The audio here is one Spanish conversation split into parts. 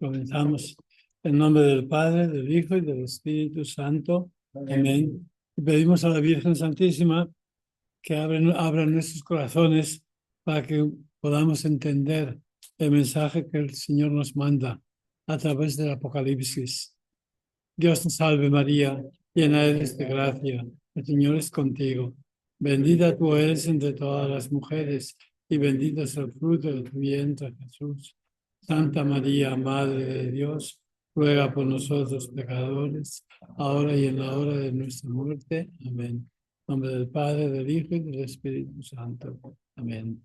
Comenzamos en nombre del Padre, del Hijo y del Espíritu Santo. Amén. Y pedimos a la Virgen Santísima que abra nuestros corazones para que podamos entender el mensaje que el Señor nos manda a través del Apocalipsis. Dios te salve María, llena eres de gracia, el Señor es contigo. Bendita tú eres entre todas las mujeres y bendito es el fruto de tu vientre, Jesús. Santa María, Madre de Dios, ruega por nosotros pecadores, ahora y en la hora de nuestra muerte. Amén. En nombre del Padre, del Hijo y del Espíritu Santo. Amén.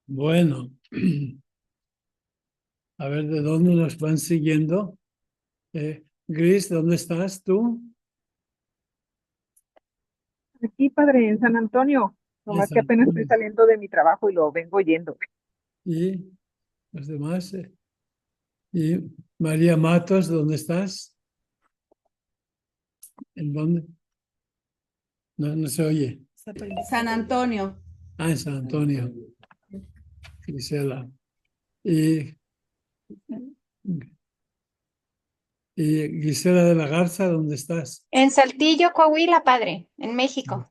Bueno, a ver de dónde nos van siguiendo. Gris, ¿dónde estás tú? Aquí, padre, en San Antonio, nomás que apenas estoy saliendo de mi trabajo y lo vengo yendo. Y los demás. Y María Matos, ¿dónde estás? ¿En dónde? No se oye. San Antonio. Ah, en San Antonio. Gisela. Y Gisela de la Garza, ¿dónde estás? En Saltillo, Coahuila, padre, en México.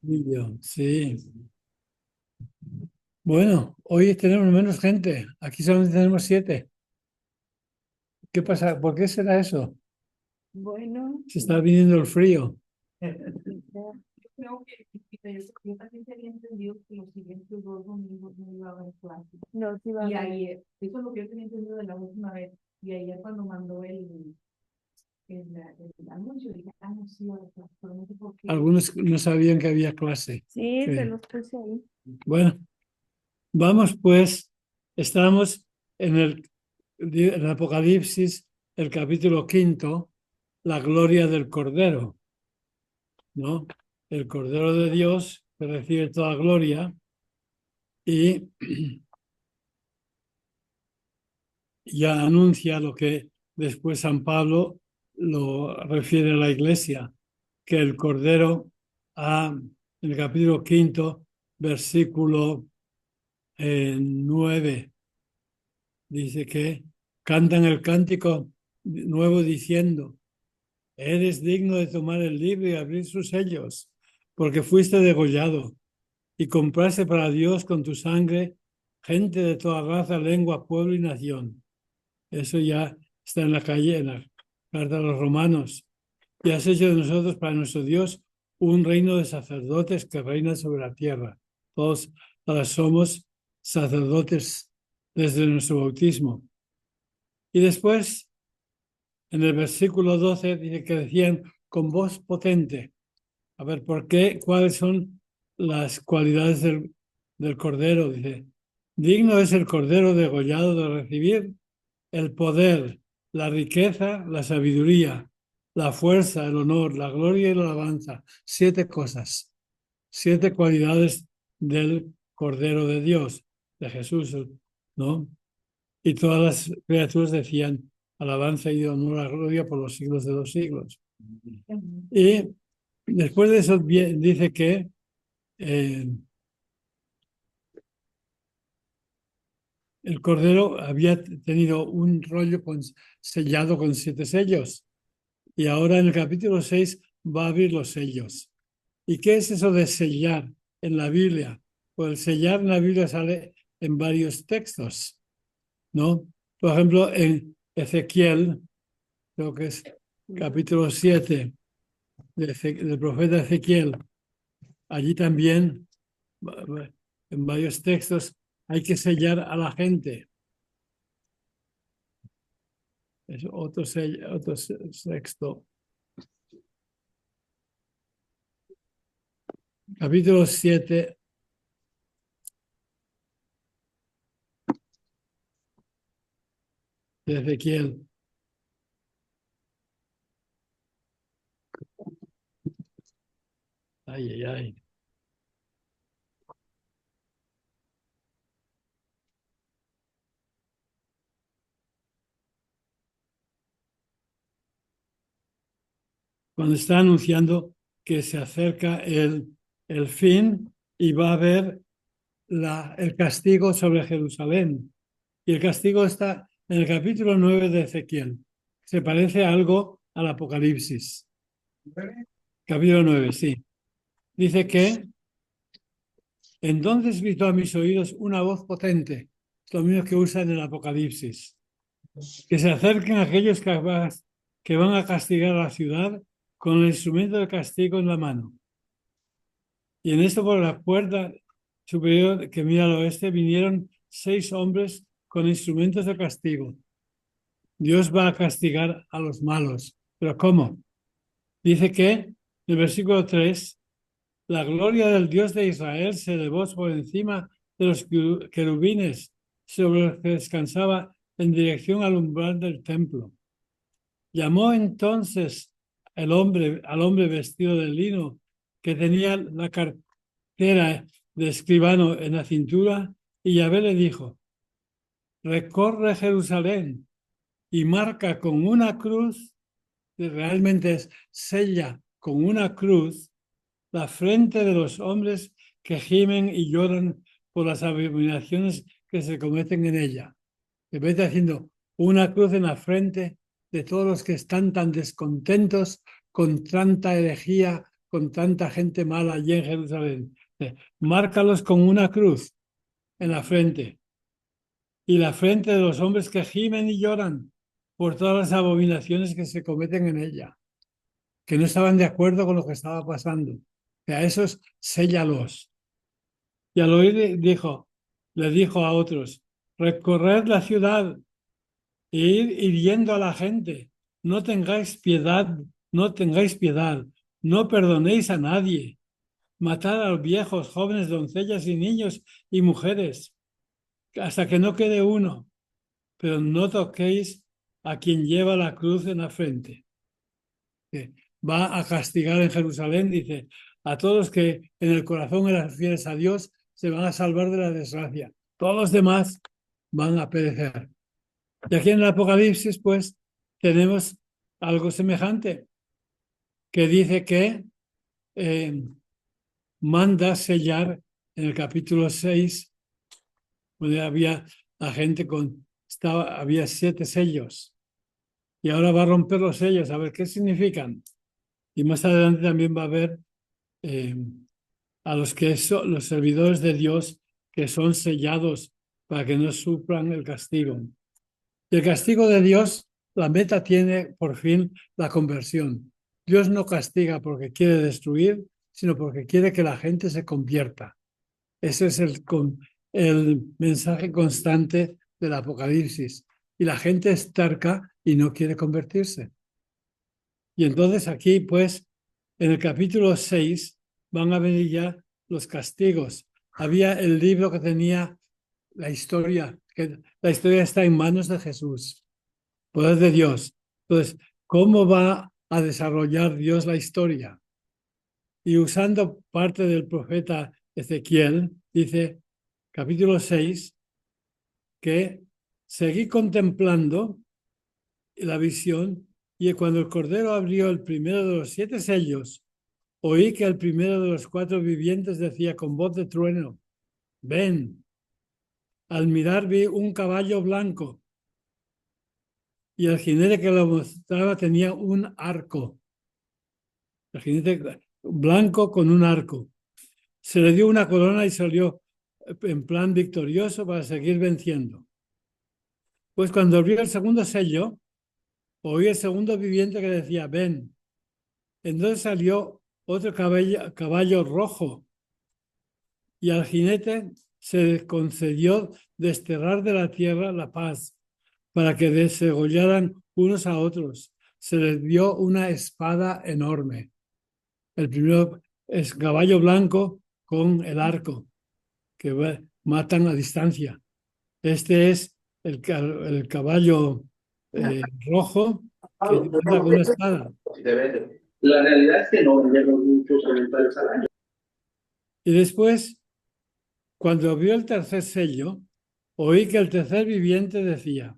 Sí. Bueno, hoy tenemos menos gente. Aquí solamente tenemos 7. ¿Qué pasa? ¿Por qué será eso? Bueno. Se está viniendo el frío. Yo creo que yo también te había entendido que los siguientes 2 domingos no iba a haber clase. No, sí va Y a haber. ayer, eso es lo que yo tenía entendido de la última vez. Y ayer cuando mandó el anuncio, dije, no, sí va a haber clase, pero no sé por qué. Algunos no sabían que había clase. Sí, Sí. se los puse ahí. Bueno, vamos pues. Estamos en el Apocalipsis, el capítulo 5, la gloria del Cordero, ¿no? El Cordero de Dios que recibe toda gloria y ya anuncia lo que después San Pablo lo refiere a la Iglesia, que el Cordero, en el capítulo 5, versículo 9, dice que cantan el cántico nuevo diciendo: eres digno de tomar el libro y abrir sus sellos, porque fuiste degollado y compraste para Dios con tu sangre gente de toda raza, lengua, pueblo y nación. Eso ya está en la calle, en la carta a los romanos. Y has hecho de nosotros para nuestro Dios un reino de sacerdotes que reina sobre la tierra. Todos ahora somos sacerdotes desde nuestro bautismo. Y después, en el versículo 12, dice que decían con voz potente. A ver, ¿por qué? ¿Cuáles son las cualidades del Cordero? Dice, digno es el Cordero degollado de recibir el poder, la riqueza, la sabiduría, la fuerza, el honor, la gloria y la alabanza. 7 cosas, 7 cualidades del Cordero de Dios, de Jesús, ¿no? Y todas las criaturas decían alabanza y honor a gloria por los siglos de los siglos. Y después de eso dice que el Cordero había tenido un rollo sellado con 7 sellos. Y ahora en el capítulo 6 va a abrir los sellos. ¿Y qué es eso de sellar en la Biblia? Pues el sellar en la Biblia sale en varios textos, ¿no? Por ejemplo, en Ezequiel, creo que es capítulo 7 del profeta Ezequiel, allí también, en varios textos, hay que sellar a la gente. Es otro texto. Capítulo 7. De Ezequiel. Ay. Cuando está anunciando que se acerca el fin y va a haber el castigo sobre Jerusalén. Y el castigo está en el capítulo 9 de Ezequiel. Se parece algo al Apocalipsis. Capítulo 9, sí. Dice que entonces gritó a mis oídos una voz potente, lo mismo que usa en el Apocalipsis, que se acerquen aquellos que van a castigar a la ciudad con el instrumento de castigo en la mano. Y en esto por la puerta superior que mira al oeste vinieron 6 hombres con instrumentos de castigo. Dios va a castigar a los malos. ¿Pero cómo? Dice que en el versículo 3, la gloria del Dios de Israel se elevó por encima de los querubines sobre los que descansaba en dirección al umbral del templo. Llamó entonces al hombre vestido de lino que tenía la cartera de escribano en la cintura y Yahvé le dijo, recorre Jerusalén y marca con una cruz, que realmente es sella con una cruz, la frente de los hombres que gimen y lloran por las abominaciones que se cometen en ella. Que vete haciendo una cruz en la frente de todos los que están tan descontentos con tanta herejía, con tanta gente mala allí en Jerusalén. Márcalos con una cruz en la frente. Y la frente de los hombres que gimen y lloran por todas las abominaciones que se cometen en ella, que no estaban de acuerdo con lo que estaba pasando. Que a esos séllalos. Y al oír le dijo a otros, recorred la ciudad e ir hiriendo a la gente. No tengáis piedad, no perdonéis a nadie. Matad a los viejos, jóvenes, doncellas y niños y mujeres, hasta que no quede uno. Pero no toquéis a quien lleva la cruz en la frente. Va a castigar en Jerusalén, dice, a todos que en el corazón eran fieles a Dios, se van a salvar de la desgracia. Todos los demás van a perecer. Y aquí en el Apocalipsis, pues, tenemos algo semejante, que dice que manda sellar en el capítulo 6, donde había la gente había 7 sellos, y ahora va a romper los sellos, a ver qué significan. Y más adelante también va a haber a los que son los servidores de Dios que son sellados para que no sufran el castigo. Y el castigo de Dios, la meta tiene por fin la conversión. Dios no castiga porque quiere destruir, sino porque quiere que la gente se convierta. Ese es el mensaje constante del Apocalipsis. Y la gente es terca y no quiere convertirse. Y entonces aquí, pues, en el capítulo 6 van a venir ya los castigos. Había el libro que tenía la historia, que la historia está en manos de Jesús, poder de Dios. Entonces, ¿cómo va a desarrollar Dios la historia? Y usando parte del profeta Ezequiel, dice, capítulo 6, que seguí contemplando la visión y cuando el Cordero abrió el primero de los 7 sellos, oí que el primero de los 4 vivientes decía con voz de trueno, ven. Al mirar vi un caballo blanco y el jinete que lo mostraba tenía un arco. El jinete blanco con un arco. Se le dio una corona y salió en plan victorioso para seguir venciendo. Pues cuando abrió el segundo sello, oí el segundo viviente que decía, ven. Entonces salió otro caballo rojo y al jinete se le concedió desterrar de la tierra la paz para que desegollaran unos a otros. Se les dio una espada enorme. El primero es caballo blanco con el arco, que matan a distancia. Este es el caballo rojo que mata con una espada. La realidad es que no vendemos muchos elementales al año. Y después, cuando abrió el tercer sello, oí que el tercer viviente decía,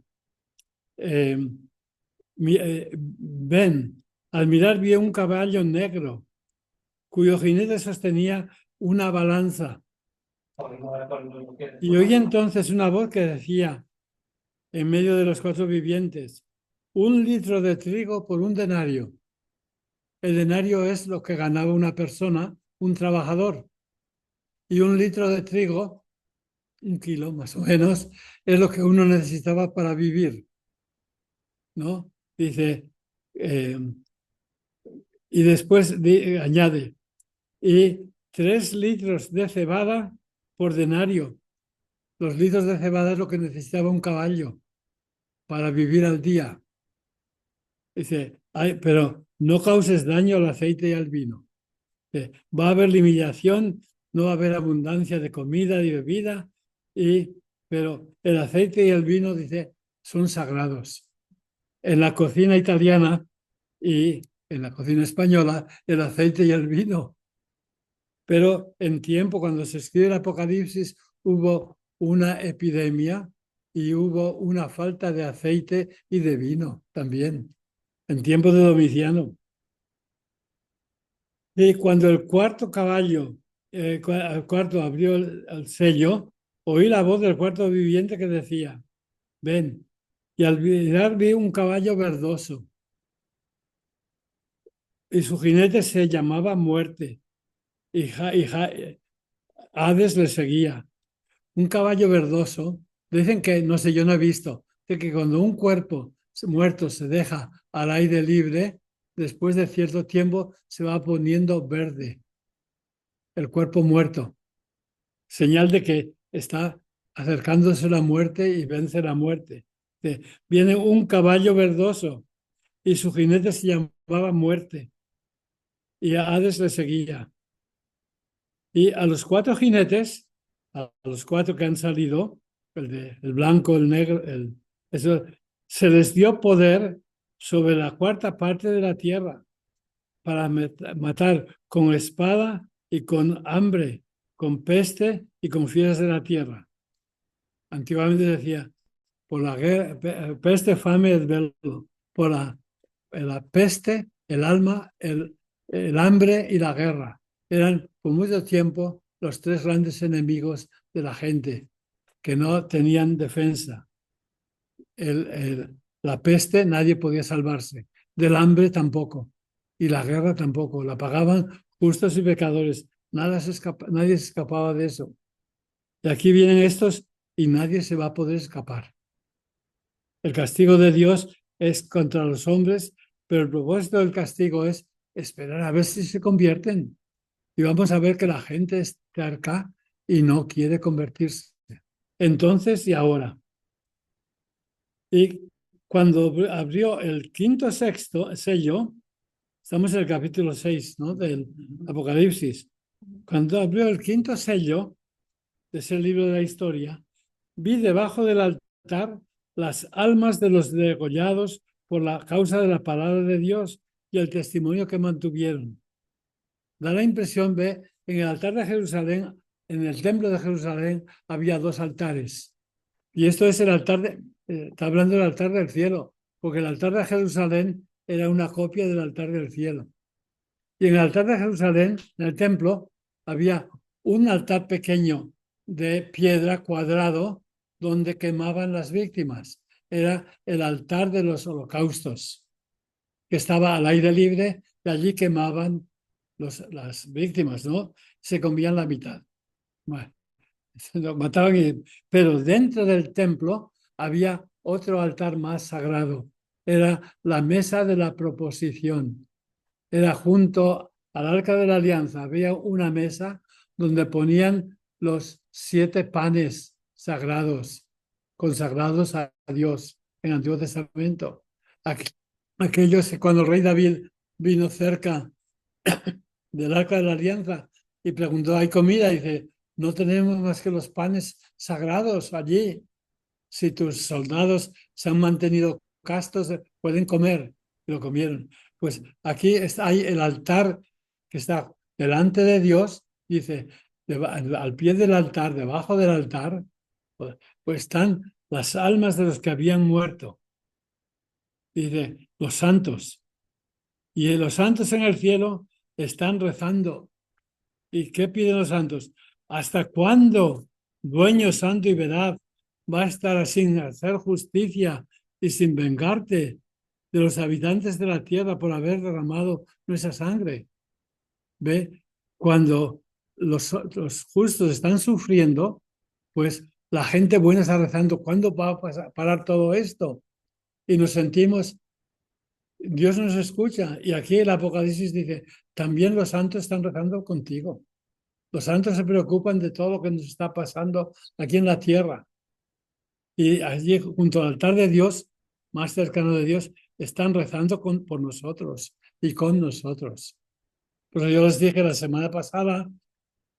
ven, al mirar vi un caballo negro, cuyo jinete sostenía una balanza. Y oí entonces una voz que decía, en medio de los 4 vivientes, 1 litro de trigo por 1 denario. El denario es lo que ganaba una persona, un trabajador. Y 1 litro de trigo, 1 kilo más o menos, es lo que uno necesitaba para vivir, ¿no? Dice, y después añade, y 3 litros de cebada por denario. Los litros de cebada es lo que necesitaba un caballo para vivir al día. Dice, pero no causes daño al aceite y al vino. Dice, va a haber limitación, no va a haber abundancia de comida y bebida, pero el aceite y el vino, dice, son sagrados. En la cocina italiana y en la cocina española, el aceite y el vino. Pero en tiempo, cuando se escribe el Apocalipsis, hubo una epidemia y hubo una falta de aceite y de vino también, en tiempo de Domiciano. Y cuando el cuarto caballo, el cuarto abrió el sello, oí la voz del cuarto viviente que decía, ven. Y al mirar vi un caballo verdoso. Y su jinete se llamaba Muerte. Y Hades le seguía. Un caballo verdoso. Dicen que, no sé, yo no he visto, de que cuando un cuerpo muerto se deja al aire libre, después de cierto tiempo se va poniendo verde el cuerpo muerto. Señal de que está acercándose la muerte y vence la muerte. Viene un caballo verdoso y su jinete se llamaba Muerte. Y a Hades le seguía. Y a los 4 jinetes, a los 4 que han salido, el blanco, el negro, eso, se les dio poder sobre la 4ª parte de la tierra para matar con espada y con hambre, con peste y con fieras de la tierra. Antiguamente decía, por la guerra, peste, fame, el velo, por la peste, el alma, el hambre y la guerra. Eran por mucho tiempo los 3 grandes enemigos de la gente que no tenían defensa. La peste nadie podía salvarse, del hambre tampoco, y la guerra tampoco. La pagaban justos y pecadores. Nadie se escapaba de eso. Y aquí vienen estos y nadie se va a poder escapar. El castigo de Dios es contra los hombres, pero el propósito del castigo es esperar a ver si se convierten. Y vamos a ver que la gente es terca y no quiere convertirse. Entonces y ahora. Y cuando abrió el 5º sello, estamos en el capítulo 6, ¿no?, del Apocalipsis. Cuando abrió el 5º sello de ese libro de la historia, vi debajo del altar las almas de los degollados por la causa de la palabra de Dios y el testimonio que mantuvieron. Da la impresión, en el altar de Jerusalén, en el templo de Jerusalén, había 2 altares. Y esto es el altar, está hablando del altar del cielo, porque el altar de Jerusalén era una copia del altar del cielo. Y en el altar de Jerusalén, en el templo, había un altar pequeño de piedra cuadrado donde quemaban las víctimas. Era el altar de los holocaustos, que estaba al aire libre, y allí quemaban las víctimas, ¿no? Se comían la mitad. Bueno, lo mataban, pero dentro del templo había otro altar más sagrado. Era la mesa de la proposición. Era junto al arca de la alianza. Había una mesa donde ponían los 7 panes sagrados, consagrados a Dios en el Antiguo Testamento. Aquellos que cuando el rey David vino cerca del arca de la alianza y preguntó, ¿hay comida? Y dice, no tenemos más que los panes sagrados allí. Si tus soldados se han mantenido castos, pueden comer. Y lo comieron. Pues aquí hay el altar que está delante de Dios. Dice, al pie del altar, debajo del altar, pues están las almas de los que habían muerto. Dice, los santos. Y los santos en el cielo están rezando. ¿Y qué piden los santos? ¿Hasta cuándo, dueño santo y veraz, va a estar sin hacer justicia y sin vengarte de los habitantes de la tierra por haber derramado nuestra sangre. ¿Ve? Cuando los justos están sufriendo, pues la gente buena está rezando, ¿cuándo va a parar todo esto? Y nos sentimos, Dios nos escucha. Y aquí el Apocalipsis dice, también los santos están rezando contigo. Los santos se preocupan de todo lo que nos está pasando aquí en la tierra. Y allí, junto al altar de Dios, más cercano de Dios, están rezando por nosotros y con nosotros. Pues yo les dije la semana pasada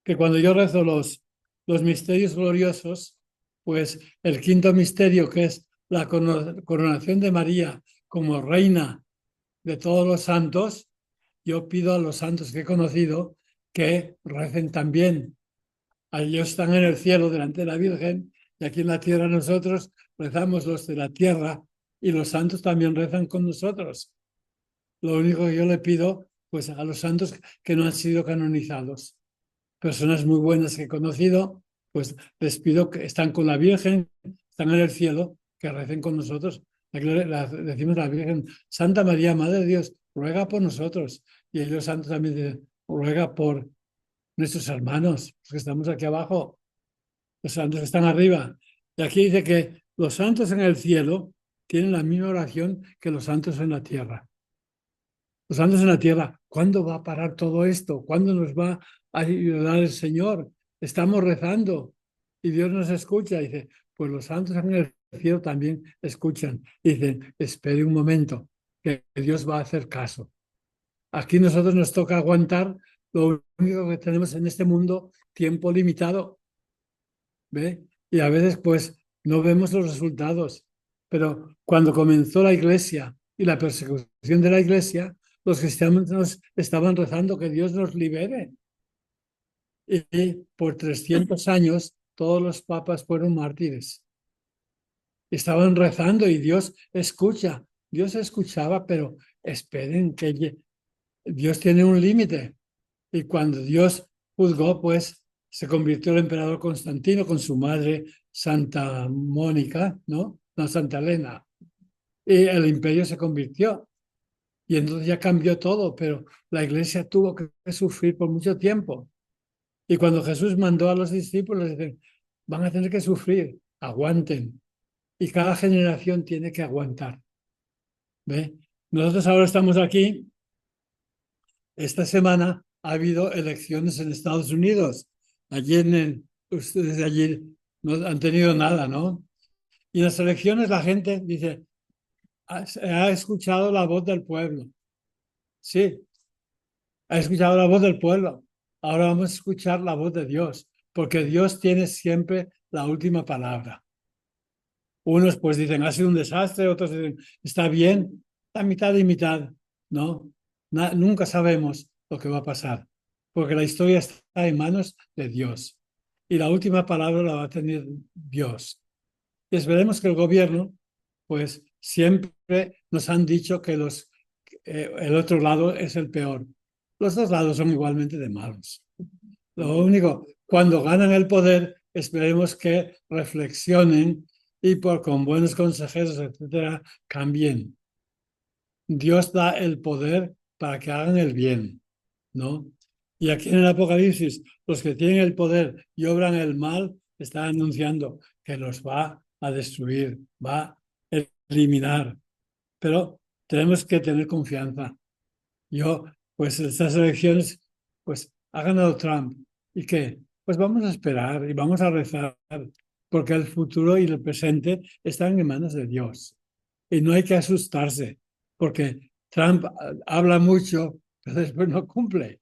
que cuando yo rezo los misterios gloriosos, pues el quinto misterio, que es la coronación de María como reina de todos los santos, yo pido a los santos que he conocido que recen también. Ellos están en el cielo delante de la Virgen y aquí en la tierra nosotros rezamos los de la tierra y los santos también rezan con nosotros. Lo único que yo le pido pues a los santos que no han sido canonizados, personas muy buenas que he conocido, pues les pido que están con la Virgen, están en el cielo, que recen con nosotros. Decimos a la Virgen, Santa María, Madre de Dios, ruega por nosotros. Y ellos santos también dicen, ruega por nuestros hermanos, los que estamos aquí abajo, los santos que están arriba. Y aquí dice que los santos en el cielo tienen la misma oración que los santos en la tierra. Los santos en la tierra, ¿cuándo va a parar todo esto? ¿Cuándo nos va a ayudar el Señor? Estamos rezando y Dios nos escucha. Dice, pues los santos en el cielo también escuchan. Dicen, espere un momento, que Dios va a hacer caso. Aquí nosotros nos toca aguantar lo único que tenemos en este mundo, tiempo limitado. ¿Ve? Y a veces pues no vemos los resultados. Pero cuando comenzó la iglesia y la persecución de la iglesia, los cristianos estaban rezando que Dios nos libere. Y por 300 años todos los papas fueron mártires. Estaban rezando y Dios escucha. Dios escuchaba, pero esperen que Dios tiene un límite. Y cuando Dios juzgó, pues se convirtió el emperador Constantino con su madre Santa Mónica, ¿no? No, Santa Elena. Y el imperio se convirtió. Y entonces ya cambió todo, pero la iglesia tuvo que sufrir por mucho tiempo. Y cuando Jesús mandó a los discípulos, dicen, van a tener que sufrir, aguanten. Y cada generación tiene que aguantar. ¿Ve? Nosotros ahora estamos aquí. Esta semana ha habido elecciones en Estados Unidos. Ustedes de allí no han tenido nada, ¿no? Y en las elecciones la gente dice, ha escuchado la voz del pueblo. Sí, ha escuchado la voz del pueblo. Ahora vamos a escuchar la voz de Dios, porque Dios tiene siempre la última palabra. Unos pues dicen, ha sido un desastre, otros dicen, está bien, la mitad y mitad, ¿no? Nunca sabemos lo que va a pasar, porque la historia está en manos de Dios y la última palabra la va a tener Dios. Y esperemos que el gobierno, pues siempre nos han dicho que el otro lado es el peor. Los dos lados son igualmente de malos. Lo único, cuando ganan el poder, esperemos que reflexionen y con buenos consejeros, etcétera, cambien. Dios da el poder para que hagan el bien, ¿no? Y aquí en el Apocalipsis, los que tienen el poder y obran el mal, están anunciando que los va a destruir, va a eliminar. Pero tenemos que tener confianza. Pues estas elecciones, pues ha ganado Trump. ¿Y qué? Pues vamos a esperar y vamos a rezar, porque el futuro y el presente están en manos de Dios. Y no hay que asustarse, porque Trump habla mucho, pero después no cumple.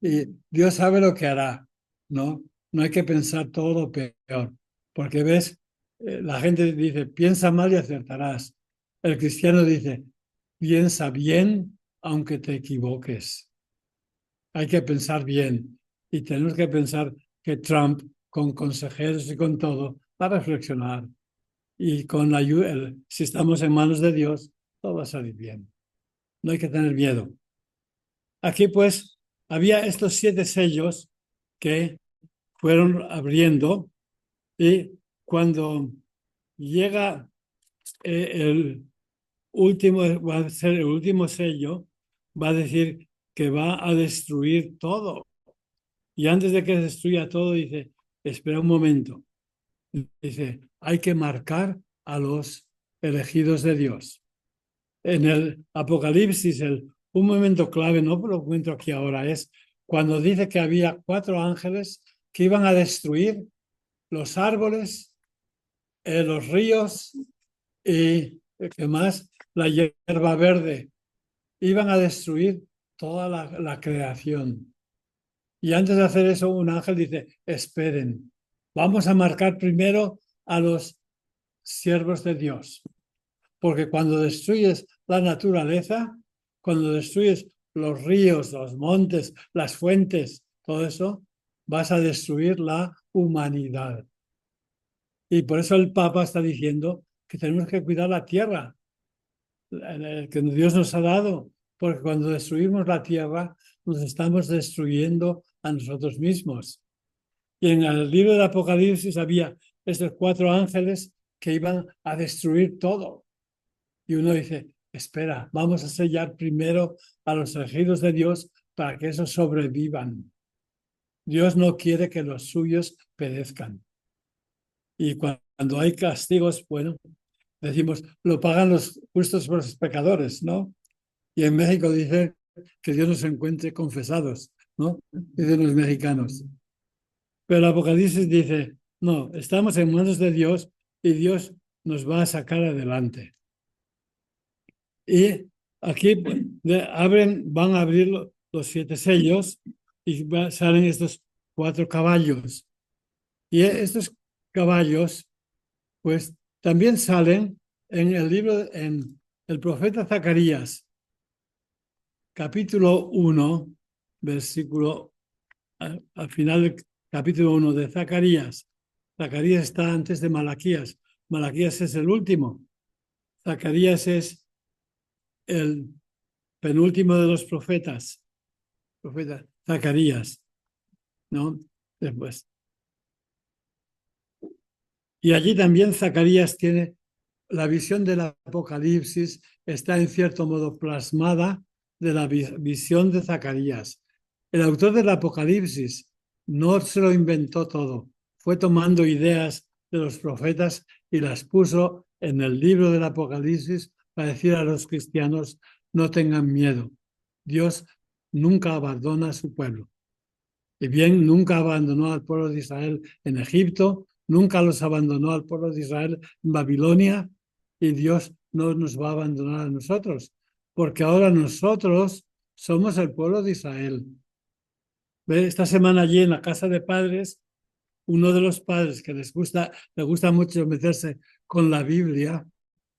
Y Dios sabe lo que hará, ¿no? No hay que pensar todo lo peor, porque ves, la gente dice, piensa mal y acertarás. El cristiano dice, piensa bien aunque te equivoques. Hay que pensar bien y tenemos que pensar que Trump, con consejeros y con todo, va a reflexionar y con la ayuda, si estamos en manos de Dios, todo va a salir bien. No hay que tener miedo. Aquí pues había estos 7 sellos que fueron abriendo y cuando llega el último, va a ser el último sello, va a decir que va a destruir todo. Y antes de que destruya todo, dice, espera un momento. Dice, hay que marcar a los elegidos de Dios. En el Apocalipsis, un momento clave, no lo encuentro aquí ahora, es cuando dice que había 4 ángeles que iban a destruir los árboles, los ríos y, ¿qué más? La hierba verde. Iban a destruir toda la creación. Y antes de hacer eso, un ángel dice, esperen, vamos a marcar primero a los siervos de Dios. Porque cuando destruyes la naturaleza, cuando destruyes los ríos, los montes, las fuentes, todo eso, vas a destruir la humanidad. Y por eso el Papa está diciendo que tenemos que cuidar la tierra, que Dios nos ha dado, porque cuando destruimos la tierra, nos estamos destruyendo a nosotros mismos. Y en el libro del Apocalipsis había estos 4 ángeles que iban a destruir todo. Y uno dice, espera, vamos a sellar primero a los elegidos de Dios para que esos sobrevivan. Dios no quiere que los suyos perezcan. Y cuando hay castigos, bueno, decimos, lo pagan los justos por los pecadores, ¿no? Y en México dicen que Dios nos encuentre confesados, ¿no? Dicen los mexicanos. Pero el Apocalipsis dice, no, estamos en manos de Dios y Dios nos va a sacar adelante. Y aquí van a abrir los 7 sellos y salen estos 4 caballos. Y estos caballos, pues también salen en el libro, en el profeta Zacarías, capítulo 1, versículo, al final del capítulo 1 de Zacarías. Zacarías está antes de Malaquías. Malaquías es el último. Zacarías es el penúltimo de los profetas. Profeta Zacarías, ¿no? Después. Y allí también Zacarías tiene la visión del Apocalipsis, está en cierto modo plasmada de la visión de Zacarías. El autor del Apocalipsis no se lo inventó todo, fue tomando ideas de los profetas y las puso en el libro del Apocalipsis para decir a los cristianos, no tengan miedo. Dios nunca abandona a su pueblo. Y bien, nunca abandonó al pueblo de Israel en Egipto, nunca los abandonó al pueblo de Israel en Babilonia, y Dios no nos va a abandonar a nosotros, porque ahora nosotros somos el pueblo de Israel. ¿Ve? Esta semana allí en la casa de padres, uno de los padres que le gusta mucho meterse con la Biblia,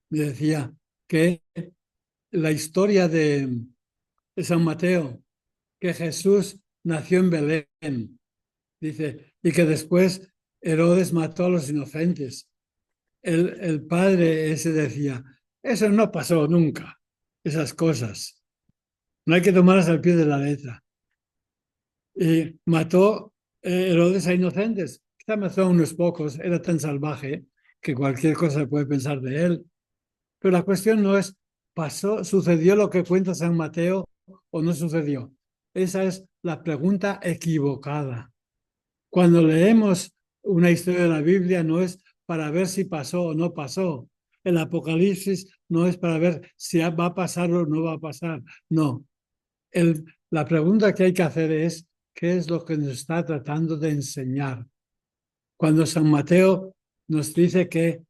me decía que la historia de San Mateo, que Jesús nació en Belén, dice, y que después Herodes mató a los inocentes. El padre ese decía, eso no pasó nunca, esas cosas. No hay que tomarlas al pie de la letra. Y mató Herodes a inocentes. Quizá mató a unos pocos, era tan salvaje que cualquier cosa se puede pensar de él. Pero la cuestión no es, ¿sucedió lo que cuenta San Mateo o no sucedió? Esa es la pregunta equivocada. Cuando leemos una historia de la Biblia no es para ver si pasó o no pasó. El Apocalipsis no es para ver si va a pasar o no va a pasar. No. La pregunta que hay que hacer es, ¿qué es lo que nos está tratando de enseñar? Cuando San Mateo nos dice que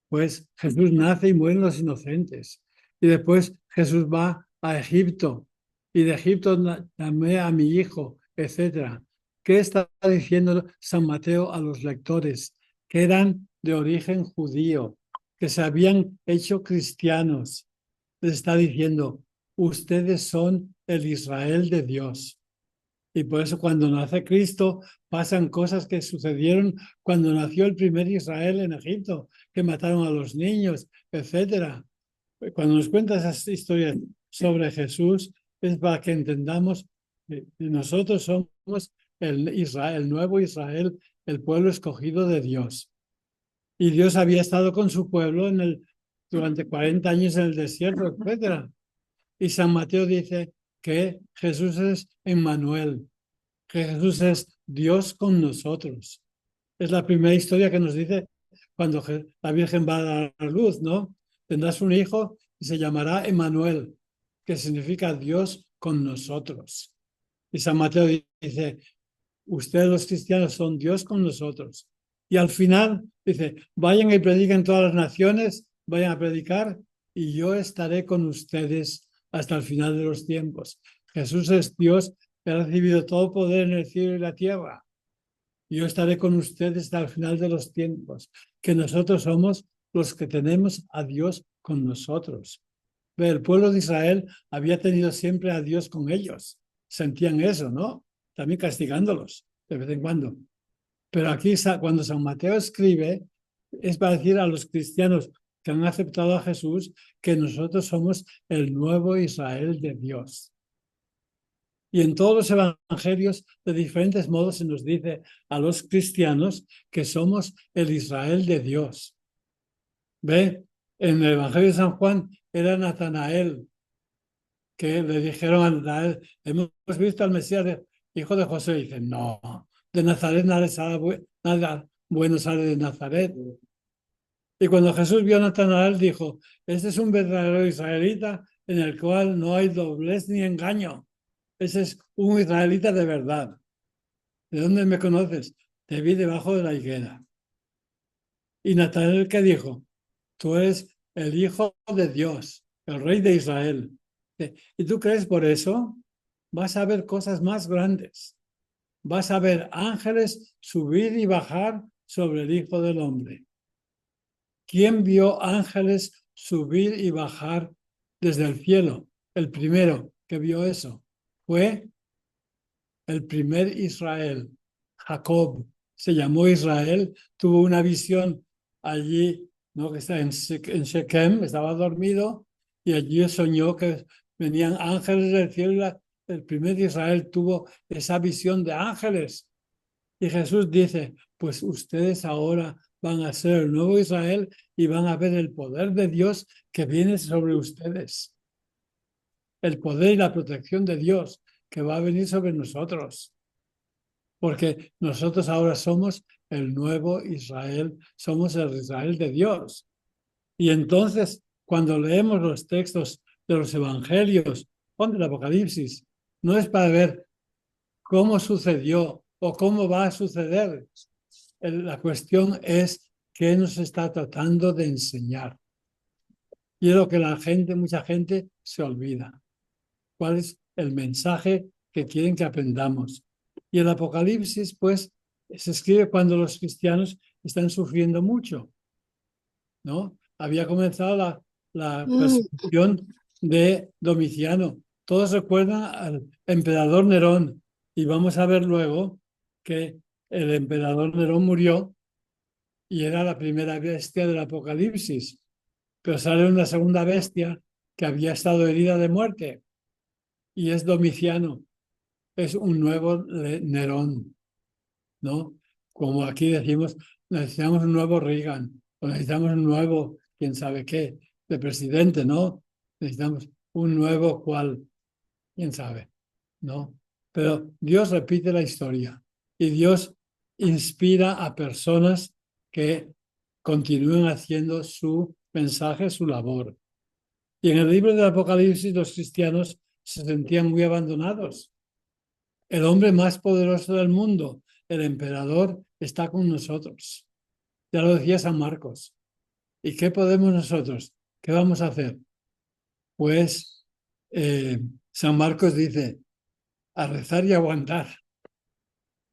pues Jesús nace y mueren los inocentes. Y después Jesús va a Egipto y de Egipto llamé a mi hijo, etc. ¿Qué está diciendo San Mateo a los lectores? Que eran de origen judío, que se habían hecho cristianos. Les está diciendo, ustedes son el Israel de Dios. Y por eso cuando nace Cristo pasan cosas que sucedieron cuando nació el primer Israel en Egipto, que mataron a los niños, etc. Cuando nos cuenta esas historias sobre Jesús es para que entendamos que nosotros somos el Israel, el nuevo Israel, el pueblo escogido de Dios. Y Dios había estado con su pueblo durante 40 años en el desierto, etc. Y San Mateo dice que Jesús es Emmanuel, que Jesús es Dios con nosotros. Es la primera historia que nos dice cuando la Virgen va a dar a luz, ¿no? Tendrás un hijo y se llamará Emmanuel, que significa Dios con nosotros. Y San Mateo dice, ustedes los cristianos son Dios con nosotros. Y al final dice, vayan y prediquen todas las naciones, vayan a predicar y yo estaré con ustedes hasta el final de los tiempos. Jesús es Dios que ha recibido todo poder en el cielo y la tierra. Yo estaré con ustedes hasta el final de los tiempos, que nosotros somos los que tenemos a Dios con nosotros. El pueblo de Israel había tenido siempre a Dios con ellos. Sentían eso, ¿no? También castigándolos de vez en cuando. Pero aquí, cuando San Mateo escribe, es para decir a los cristianos que han aceptado a Jesús que nosotros somos el nuevo Israel de Dios. Y en todos los evangelios, de diferentes modos, se nos dice a los cristianos que somos el Israel de Dios. ¿Ve? En el Evangelio de San Juan era Natanael, que le dijeron a Natanael, hemos visto al Mesías, hijo de José. Y dice, no, de Nazaret nada bueno sale de Nazaret. Y cuando Jesús vio a Natanael, dijo, este es un verdadero israelita en el cual no hay doblez ni engaño. Ese es un israelita de verdad. ¿De dónde me conoces? Te vi debajo de la higuera. Y Natanael, ¿qué dijo? Tú eres el Hijo de Dios, el Rey de Israel. ¿Y tú crees por eso? Vas a ver cosas más grandes. Vas a ver ángeles subir y bajar sobre el Hijo del Hombre. ¿Quién vio ángeles subir y bajar desde el cielo? El primero que vio eso fue el primer Israel, Jacob. Se llamó Israel, tuvo una visión allí, ¿no? Que está en Shechem, estaba dormido y allí soñó que venían ángeles del cielo. El primer Israel tuvo esa visión de ángeles. Y Jesús dice, pues ustedes ahora van a ser el nuevo Israel y van a ver el poder de Dios que viene sobre ustedes. El poder y la protección de Dios que va a venir sobre nosotros. Porque nosotros ahora somos el nuevo Israel, somos el Israel de Dios. Y entonces, cuando leemos los textos de los evangelios o del Apocalipsis, no es para ver cómo sucedió o cómo va a suceder. La cuestión es qué nos está tratando de enseñar. Y es lo que mucha gente se olvida. ¿Cuál es el mensaje que quieren que aprendamos? Y el Apocalipsis, pues, se escribe cuando los cristianos están sufriendo mucho, ¿no? Había comenzado la persecución de Domiciano. Todos recuerdan al emperador Nerón y vamos a ver luego que el emperador Nerón murió y era la primera bestia del Apocalipsis, pero sale una segunda bestia que había estado herida de muerte y es Domiciano. Es un nuevo Nerón, ¿no? Como aquí decimos, necesitamos un nuevo Reagan, o necesitamos un nuevo, quién sabe qué, de presidente, ¿no? Necesitamos un nuevo cual, quién sabe, ¿no? Pero Dios repite la historia y Dios inspira a personas que continúen haciendo su mensaje, su labor. Y en el libro del Apocalipsis los cristianos se sentían muy abandonados. El hombre más poderoso del mundo, el emperador, está con nosotros. Ya lo decía San Marcos. ¿Y qué podemos nosotros? ¿Qué vamos a hacer? Pues San Marcos dice, a rezar y aguantar.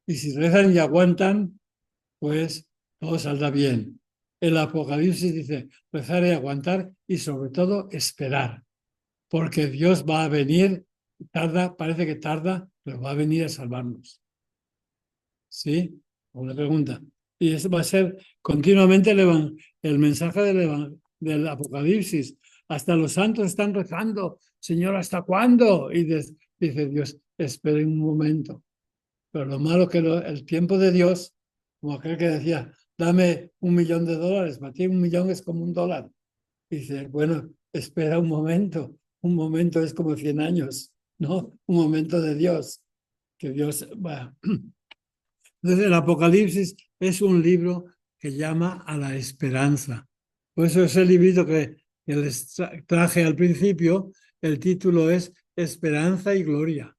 Y si rezan y aguantan, pues todo saldrá bien. El Apocalipsis dice, rezar y aguantar y sobre todo esperar. Porque Dios va a venir, parece que tarda, pero va a venir a salvarnos. ¿Sí? Una pregunta. Y eso va a ser continuamente el mensaje del Apocalipsis. Hasta los santos están rezando, Señor, ¿hasta cuándo? Y dice Dios, esperen un momento. Pero lo malo que el tiempo de Dios, como aquel que decía, dame $1.000.000. Para ti 1.000.000 es como $1. Dice, bueno, espera un momento es como 100 años, ¿no? Un momento de Dios, que Dios va. Entonces el Apocalipsis es un libro que llama a la esperanza. Por eso ese librito que les traje al principio, el título es Esperanza y Gloria.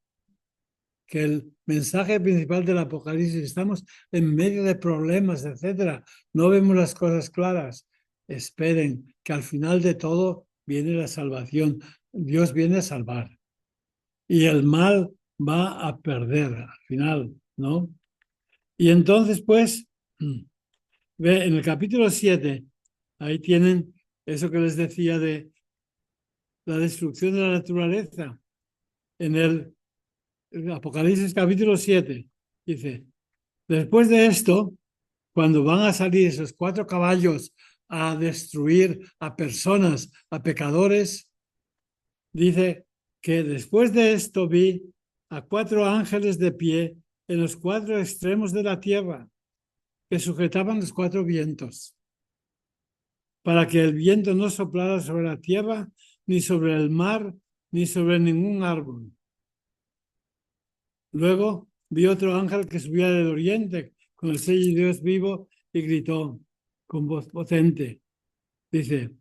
Que el mensaje principal del Apocalipsis, estamos en medio de problemas, etcétera, no vemos las cosas claras. Esperen que al final de todo viene la salvación. Dios viene a salvar. Y el mal va a perder al final, ¿no? Y entonces, pues, ve en el capítulo 7, ahí tienen eso que les decía de la destrucción de la naturaleza. En el Apocalipsis capítulo 7, dice, después de esto, cuando van a salir esos 4 caballos a destruir a personas, a pecadores, dice que después de esto vi a 4 ángeles de pie en los 4 extremos de la tierra, que sujetaban los 4 vientos, para que el viento no soplara sobre la tierra, ni sobre el mar, ni sobre ningún árbol. Luego vi otro ángel que subía del oriente con el sello de Dios vivo y gritó con voz potente. Dice,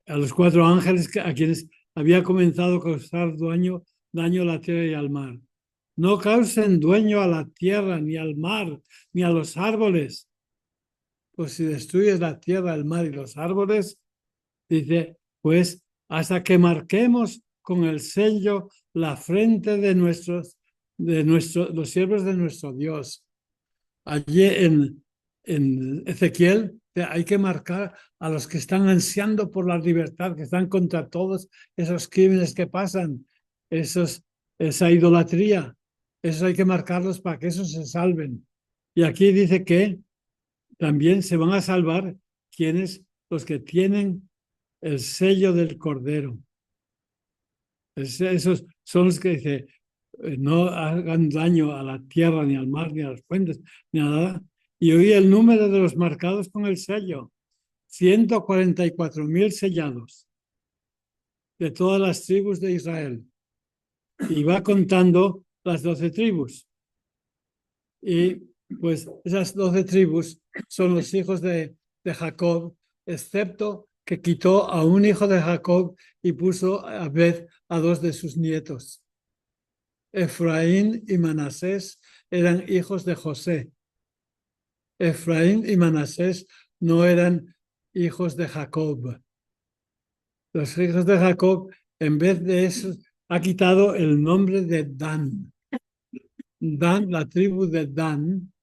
a los 4 ángeles a quienes había comenzado a causar daño a la tierra y al mar. No causen daño a la tierra, ni al mar, ni a los árboles. Pues si destruyes la tierra, el mar y los árboles, dice, pues hasta que marquemos con el sello la frente de los siervos de nuestro Dios. Allí en Ezequiel hay que marcar a los que están ansiando por la libertad, que están contra todos esos crímenes que pasan, esa idolatría. Eso hay que marcarlos para que esos se salven. Y aquí dice que también se van a salvar los que tienen el sello del Cordero. Esos son los que dice, no hagan daño a la tierra, ni al mar, ni a las fuentes, ni a nada. Y oí el número de los marcados con el sello. 144.000 sellados de todas las tribus de Israel. Y va contando las 12 tribus. Y pues esas 12 tribus son los hijos de Jacob, excepto que quitó a un hijo de Jacob y puso a vez a 2 de sus nietos. Efraín y Manasés eran hijos de José. Efraín y Manasés no eran hijos de Jacob. Los hijos de Jacob, en vez de eso, ha quitado el nombre de Dan. Dan, la tribu de Dan,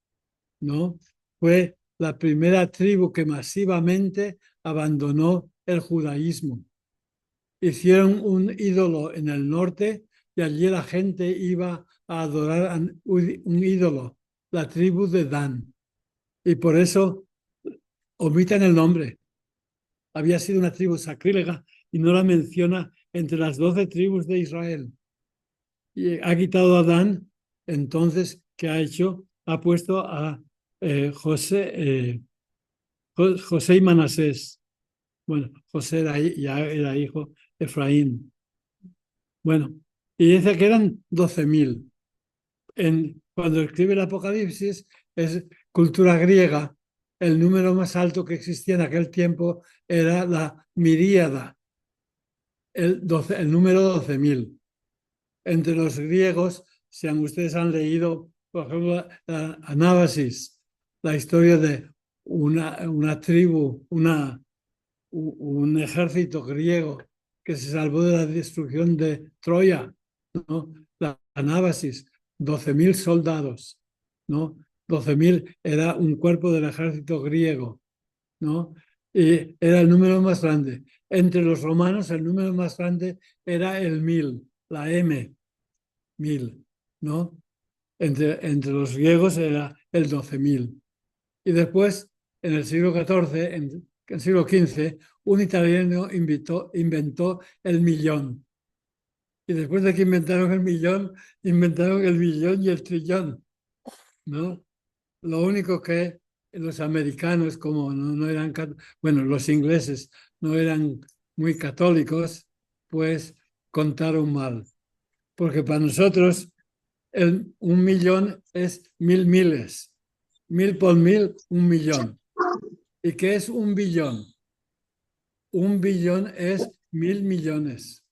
¿no? Fue la primera tribu que masivamente abandonó el judaísmo. Hicieron un ídolo en el norte y allí la gente iba a adorar un ídolo, la tribu de Dan. Y por eso omiten el nombre. Había sido una tribu sacrílega y no la menciona entre las 12 tribus de Israel. Y ha quitado a Dan, entonces, ¿qué ha hecho? Ha puesto a José y Manasés. Bueno, José ya era hijo de Efraín. Bueno, y dice que eran 12.000. Cuando escribe el Apocalipsis, es cultura griega. El número más alto que existía en aquel tiempo era la miríada, el número 12.000. Entre los griegos, si ustedes han leído, por ejemplo, Anábasis, la historia de una tribu, un ejército griego que se salvó de la destrucción de Troya, ¿no? La Anábasis, 12.000 soldados, ¿no? 12.000 era un cuerpo del ejército griego, ¿no? Y era el número más grande. Entre los romanos, el número más grande era el 1.000, la M, 1.000, ¿no? Entre los griegos era el 12.000. Y después, en el siglo XIV, en el siglo XV, un italiano inventó el millón. Y después de que inventaron el millón, inventaron el billón y el trillón, ¿no? Lo único que los americanos, como no eran, bueno, los ingleses no eran muy católicos, pues contaron mal. Porque para nosotros 1.000.000 es 1.000 miles. 1.000 por 1.000, 1.000.000. ¿Y qué es 1.000.000.000? 1.000.000.000 es 1.000 millones.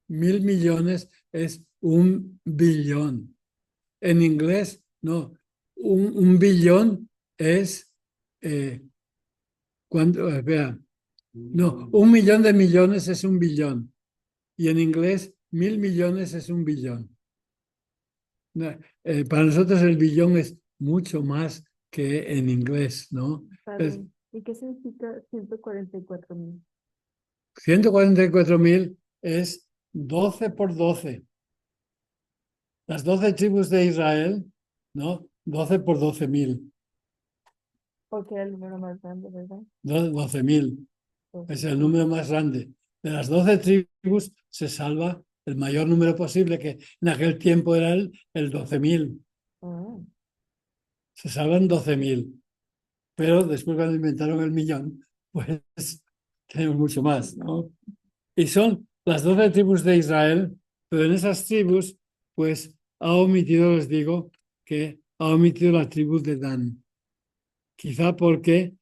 1.000 millones es 1.000.000.000. En inglés, no. Un billón es, espera, no, 1.000.000 de millones es 1.000.000.000. Y en inglés, 1.000 millones es 1.000.000.000. Para nosotros el billón es mucho más que en inglés, ¿no? Padre, ¿y qué significa 144.000? 144.000 es 12 por 12. Las 12 tribus de Israel, ¿no? 12 por 12.000. Porque era el número más grande, ¿verdad? 12.000 es el número más grande. De las 12 tribus se salva el mayor número posible, que en aquel tiempo era el 12.000. Ah, Se salvan 12.000. Pero después cuando inventaron el millón, pues tenemos mucho más, ¿no? Y son las 12 tribus de Israel, pero en esas tribus, pues ha omitido, les digo, que ha omitido la tribu de Dan. Quizá porque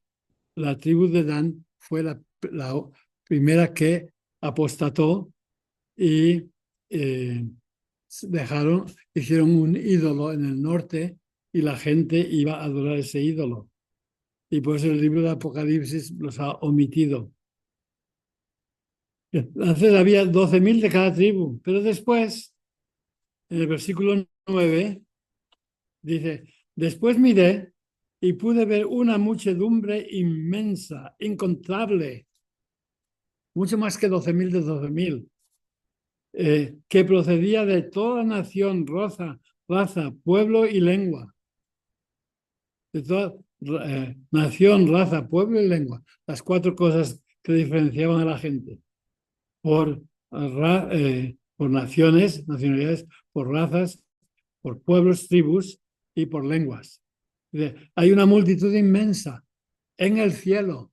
la tribu de Dan fue la primera que apostató y hicieron un ídolo en el norte y la gente iba a adorar ese ídolo. Y por eso el libro de Apocalipsis los ha omitido. Entonces había 12.000 de cada tribu, pero después, en el versículo 9, dice, después miré y pude ver una muchedumbre inmensa, incontable, mucho más que 12.000 de 12.000, que procedía de toda nación, raza, pueblo y lengua. De toda nación, raza, pueblo y lengua. Las 4 cosas que diferenciaban a la gente. Por naciones, nacionalidades, por razas, por pueblos, tribus y por lenguas. Hay una multitud inmensa en el cielo.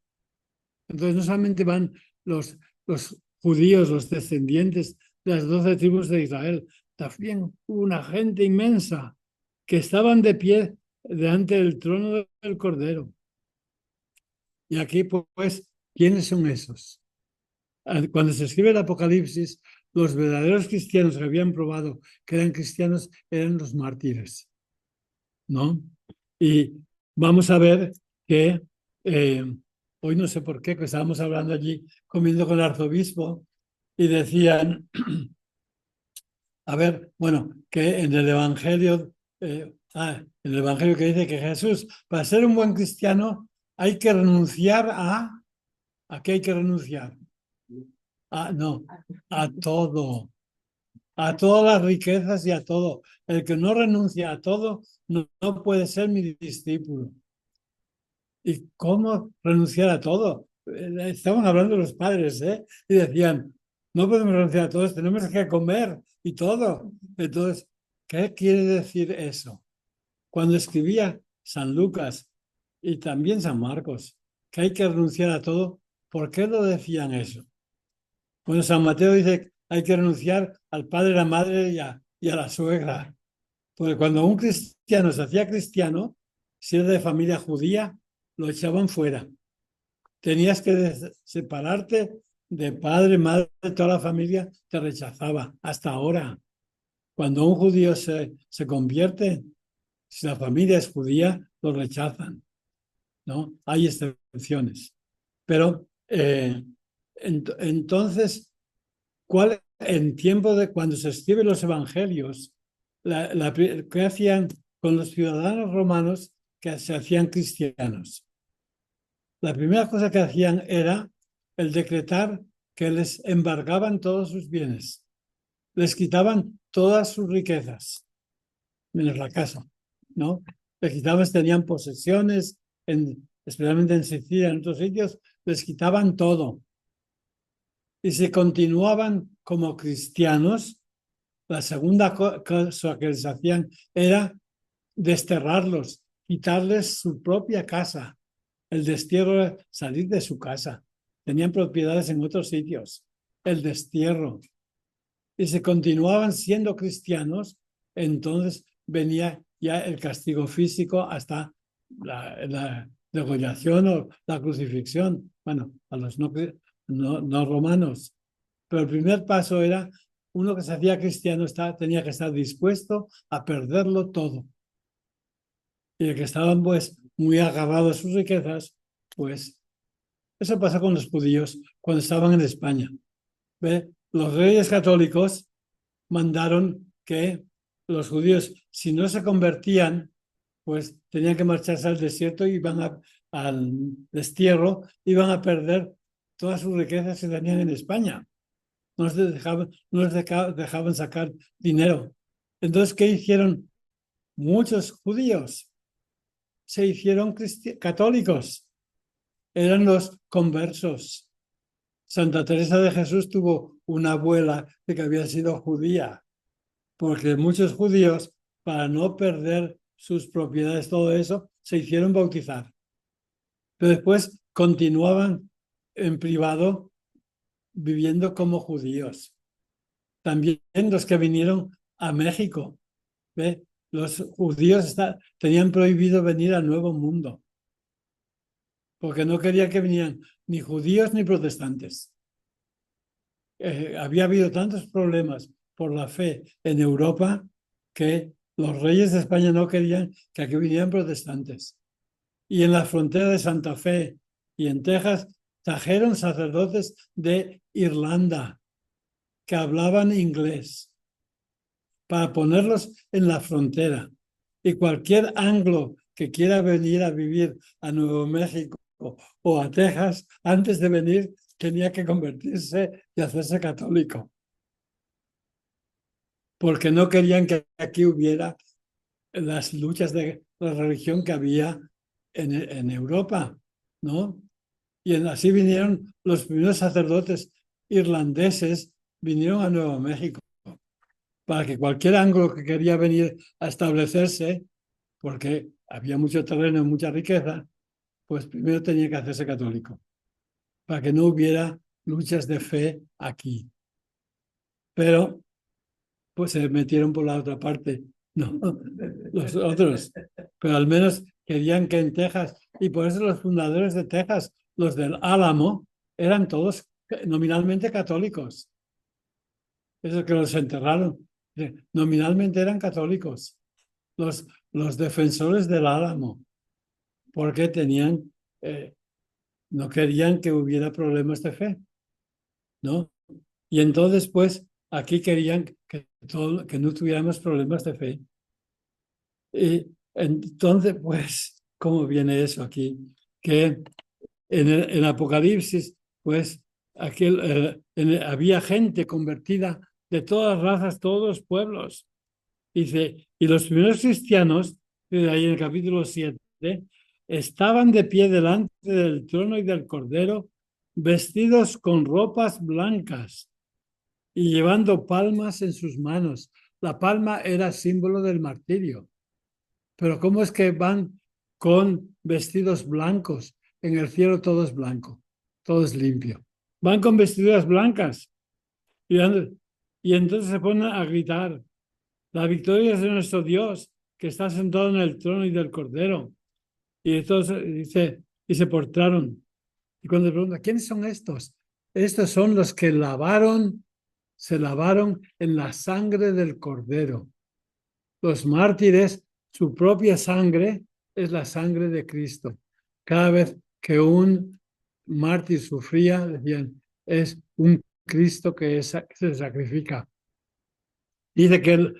Entonces no solamente van los judíos, los descendientes de las 12 tribus de Israel, también una gente inmensa que estaban de pie delante del trono del Cordero. Y aquí, pues, ¿quiénes son esos? Cuando se escribe el Apocalipsis, los verdaderos cristianos que habían probado que eran cristianos eran los mártires, ¿no? Y vamos a ver que hoy no sé por qué, que estábamos hablando allí, comiendo con el arzobispo, y decían, a ver, bueno, que en el Evangelio, en el Evangelio que dice que Jesús, para ser un buen cristiano, hay que renunciar ¿a qué hay que renunciar? No, a todo, a todas las riquezas y a todo. El que no renuncia a todo no puede ser mi discípulo. ¿Y cómo renunciar a todo? Estaban hablando los padres, ¿eh? Y decían, no podemos renunciar a todo, tenemos que comer y todo. Entonces, ¿qué quiere decir eso? Cuando escribía San Lucas y también San Marcos, que hay que renunciar a todo, ¿por qué lo decían eso? Bueno, San Mateo dice que hay que renunciar al padre, a la madre y a la suegra. Porque cuando un cristiano se hacía cristiano, si era de familia judía, lo echaban fuera. Tenías que separarte de padre, madre, toda la familia te rechazaba. Hasta ahora, cuando un judío se convierte, si la familia es judía, lo rechazan, ¿no? Hay excepciones. Pero entonces, en tiempo de cuando se escriben los evangelios, ¿qué hacían con los ciudadanos romanos que se hacían cristianos? La primera cosa que hacían era el decretar que les embargaban todos sus bienes, les quitaban todas sus riquezas, menos la casa, ¿no? Les quitaban, tenían posesiones, especialmente en Sicilia, en otros sitios, les quitaban todo. Y si continuaban como cristianos, la segunda cosa que les hacían era desterrarlos, quitarles su propia casa. El destierro era salir de su casa. Tenían propiedades en otros sitios. El destierro. Y si continuaban siendo cristianos, entonces venía ya el castigo físico hasta la degollación o la crucifixión. Bueno, a los no romanos. Pero el primer paso era, uno que se hacía cristiano tenía que estar dispuesto a perderlo todo. Y el que estaban pues muy agarrados a sus riquezas, pues eso pasó con los judíos cuando estaban en España. ¿Ve? Los reyes católicos mandaron que los judíos, si no se convertían, pues tenían que marcharse al desierto y al destierro, iban a perder todas sus riquezas que tenían en España. No les dejaban sacar dinero. Entonces, ¿qué hicieron? Muchos judíos se hicieron católicos. Eran los conversos. Santa Teresa de Jesús tuvo una abuela que había sido judía, porque muchos judíos, para no perder sus propiedades, todo eso, se hicieron bautizar. Pero después continuaban en privado viviendo como judíos. También los que vinieron a México, ¿ve? Los judíos tenían prohibido venir al Nuevo Mundo, porque no quería que vinieran ni judíos ni protestantes. Había habido tantos problemas por la fe en Europa que los reyes de España no querían que aquí vinieran protestantes. Y en la frontera de Santa Fe y en Texas trajeron sacerdotes de Irlanda que hablaban inglés para ponerlos en la frontera. Y cualquier anglo que quiera venir a vivir a Nuevo México o a Texas, antes de venir tenía que convertirse y hacerse católico. Porque no querían que aquí hubiera las luchas de la religión que había en Europa, ¿no? Y así vinieron los primeros sacerdotes irlandeses, vinieron a Nuevo México, para que cualquier anglo que quería venir a establecerse, porque había mucho terreno y mucha riqueza, pues primero tenía que hacerse católico, para que no hubiera luchas de fe aquí. Pero pues se metieron por la otra parte, no, los otros. Pero al menos querían que en Texas, y por eso los fundadores de Texas, los del Álamo, eran todos nominalmente católicos. Eso que los enterraron, nominalmente eran católicos. Los defensores del Álamo, porque no querían que hubiera problemas de fe, ¿no? Y entonces, pues, aquí querían que no tuviéramos problemas de fe. Y entonces, pues, ¿cómo viene eso aquí? Que en Apocalipsis, pues, había gente convertida de todas razas, todos los pueblos. Dice, y los primeros cristianos, ahí en el capítulo 7, estaban de pie delante del trono y del Cordero, vestidos con ropas blancas y llevando palmas en sus manos. La palma era símbolo del martirio. Pero ¿cómo es que van con vestidos blancos? En el cielo todo es blanco, todo es limpio. Van con vestiduras blancas y entonces se ponen a gritar, la victoria es de nuestro Dios, que está sentado en el trono y del Cordero. Y entonces dice, y se postraron. Y cuando pregunta, ¿quiénes son estos? Estos son los que se lavaron en la sangre del Cordero. Los mártires, su propia sangre es la sangre de Cristo. Cada vez que un mártir sufría, decían, es un Cristo que se sacrifica. Dice que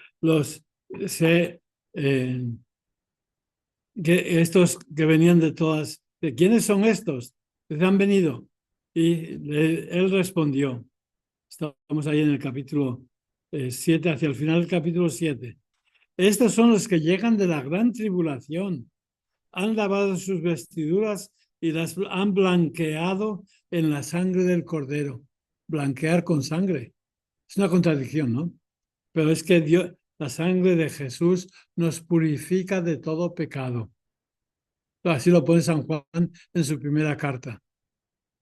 que estos que venían de todas, ¿quiénes son estos? ¿Que han venido? Y él respondió, estamos ahí en el capítulo 7, hacia el final del capítulo 7. Estos son los que llegan de la gran tribulación. Han lavado sus vestiduras y las han blanqueado en la sangre del Cordero. Blanquear con sangre. Es una contradicción, ¿no? Pero es que la sangre de Jesús nos purifica de todo pecado. Así lo pone San Juan en su primera carta.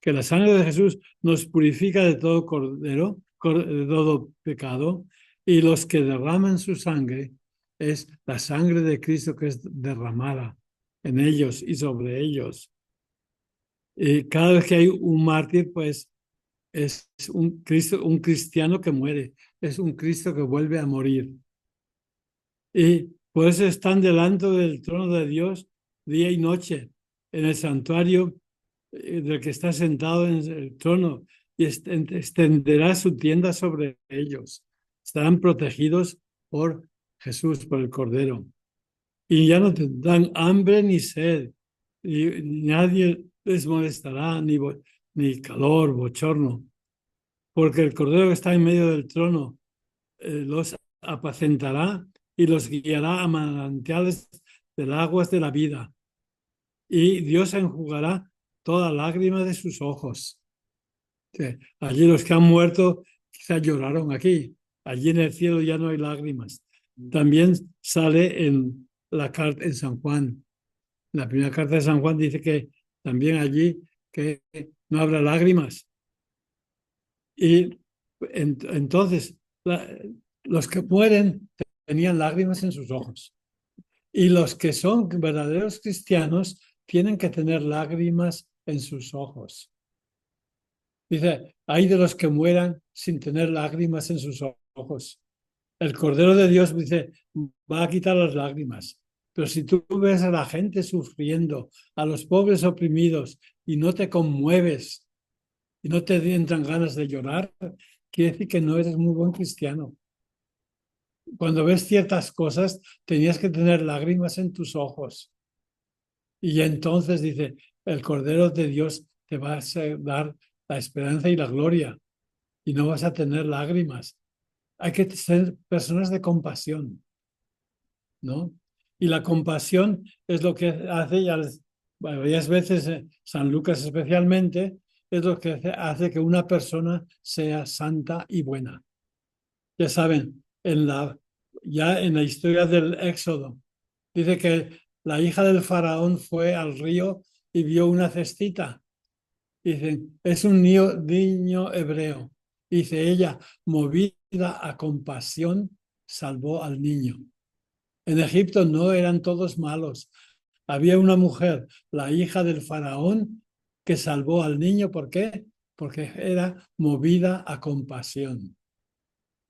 Que la sangre de Jesús nos purifica de todo cordero, de todo pecado, y los que derraman su sangre es la sangre de Cristo que es derramada en ellos y sobre ellos. Y cada vez que hay un mártir, pues es un cristiano que muere, es un Cristo que vuelve a morir. Y por eso están delante del trono de Dios día y noche, en el santuario del que está sentado en el trono, y extenderá su tienda sobre ellos. Estarán protegidos por Jesús, por el Cordero. Y ya no tendrán hambre ni sed, y nadie les molestará, ni calor, bochorno, porque el Cordero que está en medio del trono los apacentará y los guiará a manantiales de las aguas de la vida. Y Dios enjugará toda lágrima de sus ojos. Allí los que han muerto quizás lloraron aquí. Allí en el cielo ya no hay lágrimas. También sale en la carta en San Juan. La primera carta de San Juan dice que también allí que no habrá lágrimas. Y entonces los que mueren tenían lágrimas en sus ojos. Y los que son verdaderos cristianos tienen que tener lágrimas en sus ojos. Dice, hay de los que mueran sin tener lágrimas en sus ojos. El Cordero de Dios dice, va a quitar las lágrimas. Pero si tú ves a la gente sufriendo, a los pobres oprimidos, y no te conmueves, y no te entran ganas de llorar, quiere decir que no eres muy buen cristiano. Cuando ves ciertas cosas, tenías que tener lágrimas en tus ojos. Y entonces dice, el Cordero de Dios te va a dar la esperanza y la gloria, y no vas a tener lágrimas. Hay que ser personas de compasión, ¿no? Y la compasión es lo que hace, varias veces, San Lucas especialmente, es lo que hace que una persona sea santa y buena. Ya saben, ya en la historia del Éxodo, dice que la hija del faraón fue al río y vio una cestita. Dicen, es un niño hebreo. Dice ella, movida a compasión, salvó al niño. En Egipto no eran todos malos. Había una mujer, la hija del faraón, que salvó al niño. ¿Por qué? Porque era movida a compasión.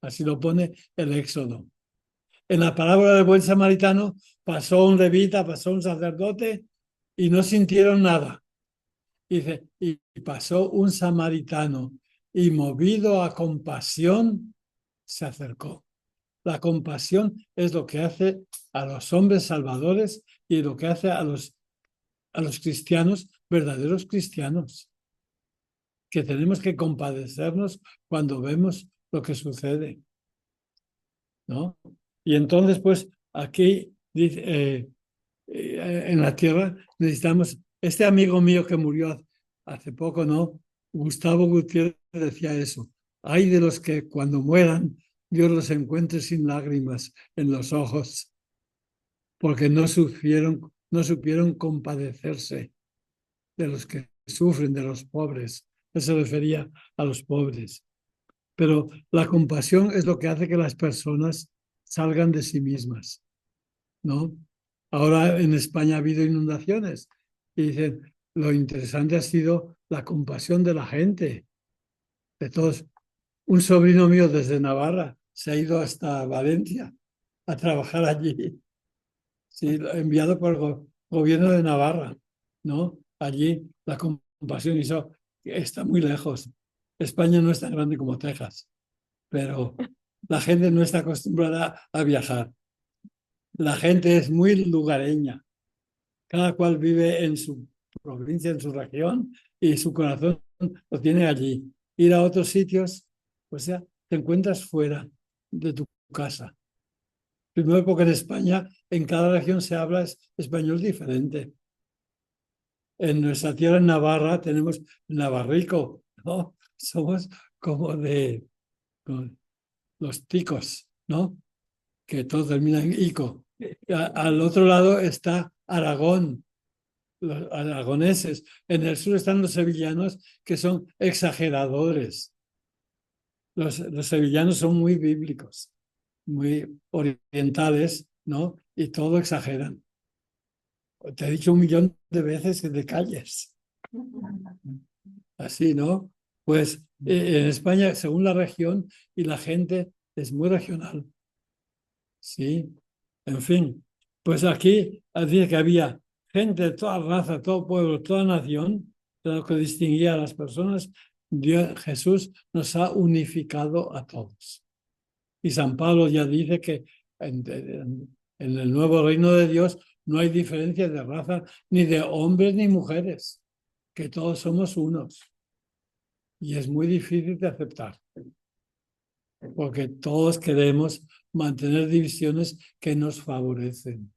Así lo pone el Éxodo. En la parábola del buen samaritano pasó un levita, pasó un sacerdote y no sintieron nada. Dice, y pasó un samaritano y movido a compasión se acercó. La compasión es lo que hace a los hombres salvadores y lo que hace a los cristianos, verdaderos cristianos, que tenemos que compadecernos cuando vemos lo que sucede, ¿no? Y entonces, pues, aquí dice, en la tierra necesitamos, este amigo mío que murió hace poco, ¿no? Gustavo Gutiérrez decía eso. Hay de los que cuando mueran, Dios los encuentre sin lágrimas en los ojos, porque no supieron compadecerse de los que sufren, de los pobres. Eso se refería a los pobres. Pero la compasión es lo que hace que las personas salgan de sí mismas, ¿no? Ahora en España ha habido inundaciones y dicen, lo interesante ha sido la compasión de la gente, de todos. Un sobrino mío desde Navarra se ha ido hasta Valencia a trabajar allí, sí, enviado por el gobierno de Navarra, ¿no? Allí la compasión hizo, está muy lejos. España no es tan grande como Texas, pero la gente no está acostumbrada a viajar. La gente es muy lugareña. Cada cual vive en su provincia, en su región, y su corazón lo tiene allí. Ir a otros sitios, pues ya te encuentras fuera de tu casa. Primero porque en España, en cada región se habla español diferente. En nuestra tierra, en Navarra, tenemos navarrico, ¿no? Somos como los ticos, ¿no? Que todo termina en ico. Al otro lado está Aragón, los aragoneses. En el sur están los sevillanos, que son exageradores. Los sevillanos son muy bíblicos, muy orientales, ¿no? Y todo exageran. Te he dicho 1.000.000 de veces que te calles. Así, ¿no? Pues en España, según la región y la gente, es muy regional. Sí, en fin. Pues aquí dice que había gente de toda raza, todo pueblo, toda nación, de lo que distinguía a las personas. Jesús nos ha unificado a todos. Y San Pablo ya dice que en el nuevo reino de Dios no hay diferencia de raza, ni de hombres ni mujeres, que todos somos unos. Y es muy difícil de aceptar, porque todos queremos mantener divisiones que nos favorecen,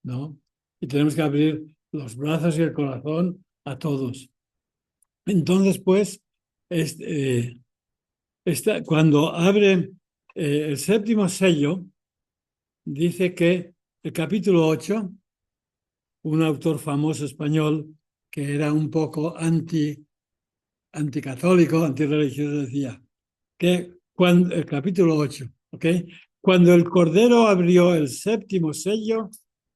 ¿no? Y tenemos que abrir los brazos y el corazón a todos. Entonces, pues, cuando abre el séptimo sello, dice que el capítulo 8, un autor famoso español que era un poco anticatólico, antirreligioso, decía que cuando, el capítulo 8, ¿ok? Cuando el Cordero abrió el séptimo sello,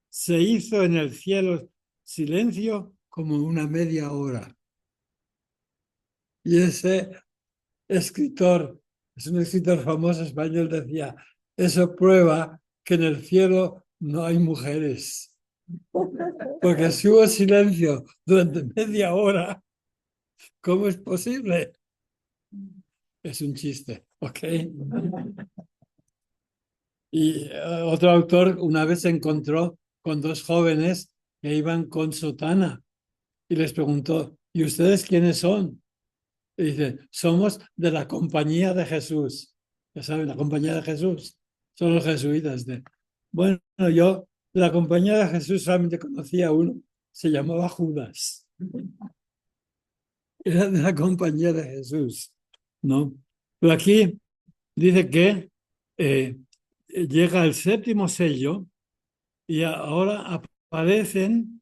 se hizo en el cielo silencio como una media hora. Y ese escritor, es un escritor famoso español, decía, eso prueba que en el cielo no hay mujeres. Porque si hubo silencio durante media hora, ¿cómo es posible? Es un chiste, ¿ok? Y otro autor una vez se encontró con dos jóvenes que iban con sotana y les preguntó, ¿y ustedes quiénes son? Y dice, somos de la Compañía de Jesús. Ya saben, la Compañía de Jesús son los jesuitas. Bueno, yo de la Compañía de Jesús solamente conocía a uno, se llamaba Judas. Era de la Compañía de Jesús, ¿no? Pero aquí dice que llega el séptimo sello y ahora aparecen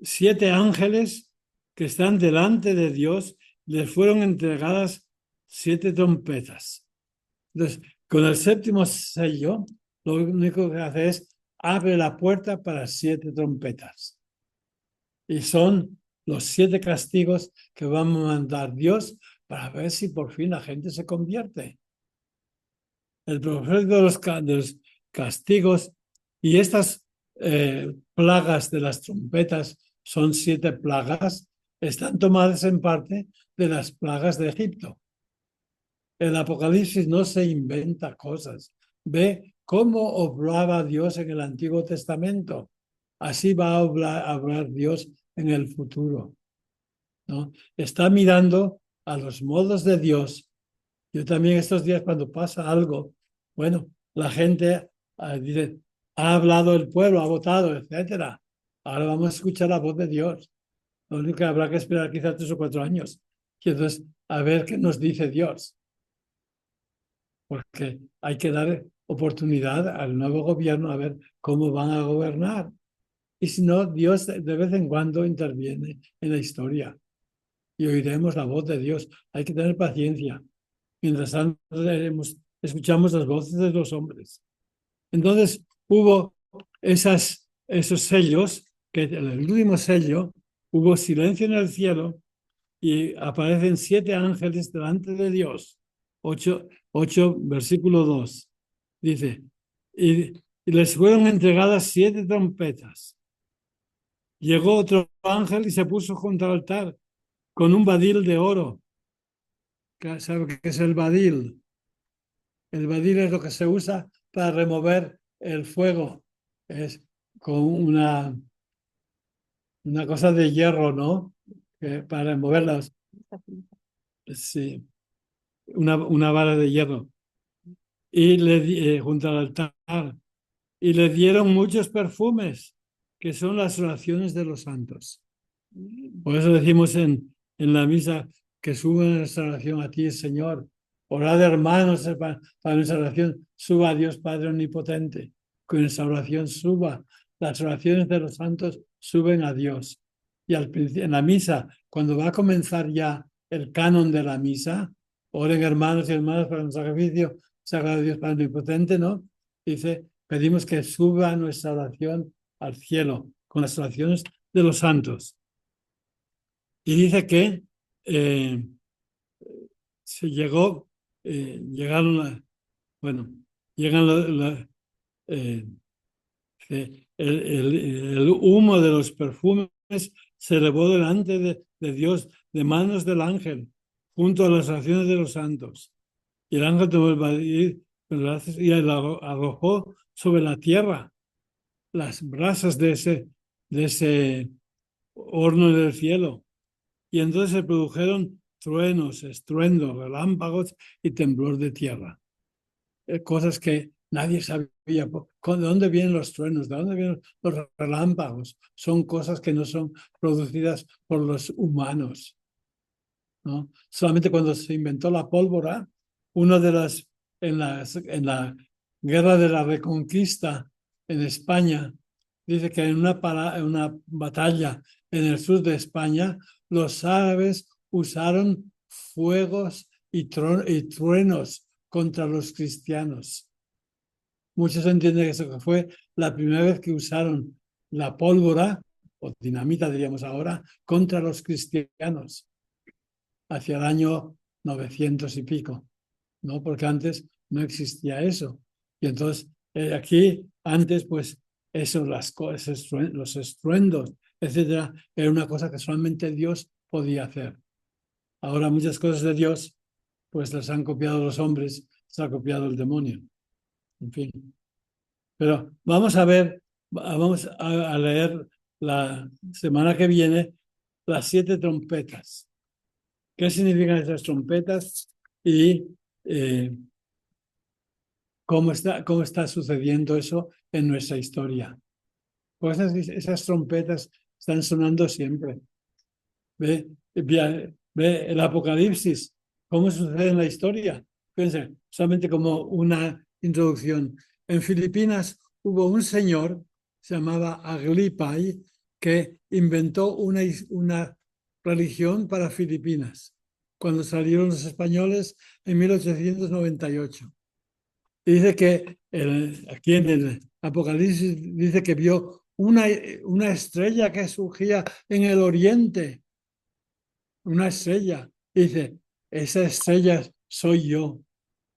7 ángeles que están delante de Dios, les fueron entregadas 7 trompetas. Entonces, con el séptimo sello, lo único que hace es abre la puerta para 7 trompetas. Y son los 7 castigos que va a mandar Dios para ver si por fin la gente se convierte. El profeta de los castigos y estas plagas de las trompetas son 7 plagas, están tomadas en parte de las plagas de Egipto. El Apocalipsis no se inventa cosas. Ve cómo obraba Dios en el Antiguo Testamento. Así va a obrar Dios en el futuro, ¿no? Está mirando a los modos de Dios. Yo también estos días cuando pasa algo, bueno, la gente dice, ha hablado el pueblo, ha votado, etcétera. Ahora vamos a escuchar la voz de Dios. Lo único que habrá que esperar quizás 3 o 4 años. Y entonces, a ver qué nos dice Dios. Porque hay que dar oportunidad al nuevo gobierno a ver cómo van a gobernar. Y si no, Dios de vez en cuando interviene en la historia. Y oiremos la voz de Dios. Hay que tener paciencia. Mientras tanto, escuchamos las voces de los hombres. Entonces, hubo esos sellos, que en el último sello hubo silencio en el cielo y aparecen 7 ángeles delante de Dios. 8, versículo 2. Dice, y les fueron entregadas 7 trompetas. Llegó otro ángel y se puso junto al altar con un badil de oro. ¿Sabe qué es el badil? El badil es lo que se usa para remover el fuego. Es con una cosa de hierro, ¿no? Para removerlas. Sí, una vara de hierro. Y junto al altar. Y le dieron muchos perfumes, que son las oraciones de los santos. Por eso decimos en la misa que sube nuestra oración a ti, Señor. Orad, hermanos, para nuestra oración suba a Dios Padre Omnipotente. Que nuestra oración suba las oraciones de los santos suben a Dios. Y en la misa, cuando va a comenzar ya el canon de la misa, oren hermanos y hermanas para un sacrificio sagrado de Dios para omnipotente, ¿no? Dice, pedimos que suba nuestra oración al cielo con las oraciones de los santos. Y dice que se llegaron, llegan el humo de los perfumes se elevó delante de Dios, de manos del ángel, junto a las oraciones de los santos. Y el ángel tomó el badil y arrojó sobre la tierra las brasas de ese horno del cielo. Y entonces se produjeron truenos, estruendos, relámpagos y temblor de tierra. Cosas que nadie sabía. ¿De dónde vienen los truenos? ¿De dónde vienen los relámpagos? Son cosas que no son producidas por los humanos, ¿no? Solamente cuando se inventó la pólvora, en la Guerra de la Reconquista en España, dice que en una batalla en el sur de España, los árabes usaron fuegos y truenos contra los cristianos. Muchos entienden que eso fue la primera vez que usaron la pólvora, o dinamita diríamos ahora, contra los cristianos, hacia el año 900 y pico, ¿no? Porque antes no existía eso. Y entonces aquí, antes, pues eso, los estruendos, etcétera, era una cosa que solamente Dios podía hacer. Ahora muchas cosas de Dios, pues las han copiado los hombres, se ha copiado el demonio. En fin. Pero vamos a leer la semana que viene las 7 trompetas. ¿Qué significan esas trompetas? Y cómo está sucediendo eso en nuestra historia. Pues esas trompetas están sonando siempre. Ve el Apocalipsis, cómo sucede en la historia. Fíjense, solamente como una introducción. En Filipinas hubo un señor, se llamaba Aglipay, que inventó una religión para Filipinas, cuando salieron los españoles en 1898. Y dice que aquí en el Apocalipsis dice que vio una estrella que surgía en el oriente. Una estrella. Dice, esa estrella soy yo.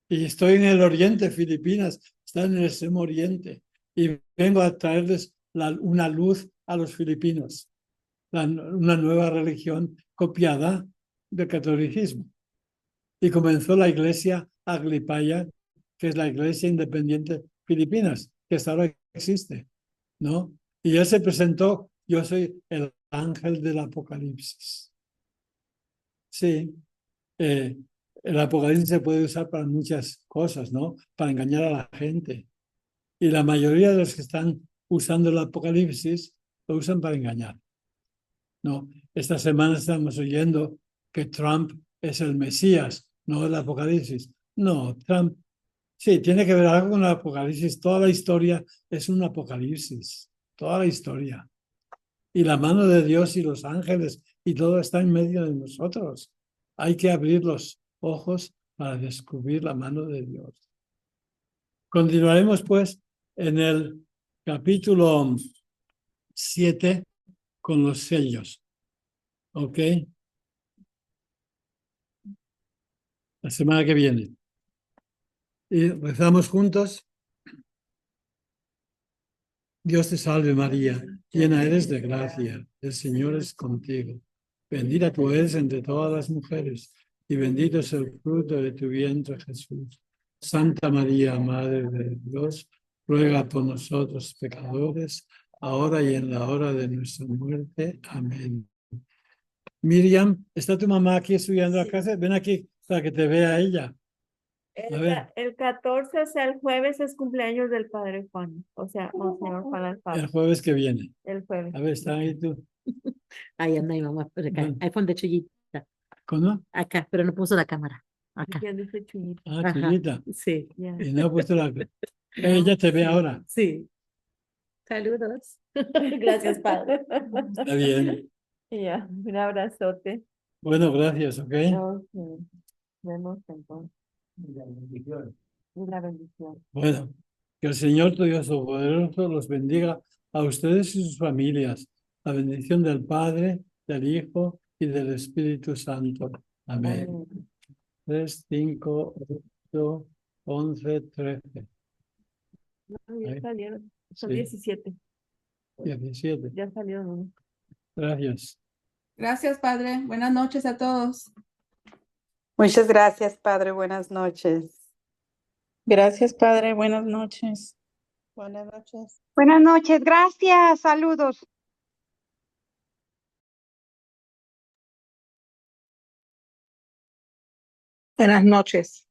Y estoy en el oriente, Filipinas, están en el extremo oriente. Y vengo a traerles una luz a los filipinos. Una nueva religión copiada del catolicismo. Y comenzó la iglesia Aglipaya, que es la iglesia independiente Filipinas, que hasta ahora existe, ¿no? Y él se presentó, yo soy el ángel del Apocalipsis. Sí, el Apocalipsis se puede usar para muchas cosas, ¿no? Para engañar a la gente. Y la mayoría de los que están usando el Apocalipsis lo usan para engañar, ¿no? Esta semana estamos oyendo que Trump es el Mesías, no el Apocalipsis. No, Trump, sí, tiene que ver algo con el Apocalipsis. Toda la historia es un Apocalipsis, toda la historia. Y la mano de Dios y los ángeles y todo está en medio de nosotros. Hay que abrir los ojos para descubrir la mano de Dios. Continuaremos pues en el capítulo 7 con los sellos. ¿Ok? La semana que viene. Y rezamos juntos. Dios te salve María, llena eres de gracia, el Señor es contigo. Bendita tú eres entre todas las mujeres, y bendito es el fruto de tu vientre, Jesús. Santa María, Madre de Dios, ruega por nosotros pecadores, ahora y en la hora de nuestra muerte. Amén. Miriam, ¿está tu mamá aquí estudiando la clase? Ven aquí para que te vea ella. A ver. El 14, o sea, el jueves es cumpleaños del padre Juan. O sea, Monseñor Juan Alfaro. El jueves que viene. El jueves. A ver, ¿está ahí tú? Ahí anda mi mamá, por acá. Bueno. iPhone de Chuyita. ¿Cómo? Acá, pero no puso la cámara. Acá. ¿Quién dice Chuyita? Ah, Ajá. Chuyita. Sí. Ya. Y no ha puesto la... Ella te ve ahora. Sí. Saludos. Gracias, padre. Está bien. Ya, un abrazote. Bueno, gracias, ¿ok? Ok. Vemos entonces. Y la bendición. Bueno, que el Señor tu Dios Todopoderoso los bendiga a ustedes y sus familias. La bendición del Padre, del Hijo y del Espíritu Santo. Amén. Amén. 3, 5, 8, 11, 13, No, ya Ahí. salieron. Son Sí. 17. 17. Ya salieron uno. Gracias. Gracias, Padre. Buenas noches a todos. Muchas gracias, Padre. Buenas noches. Gracias, Padre. Buenas noches. Buenas noches. Buenas noches, gracias, saludos. Buenas noches.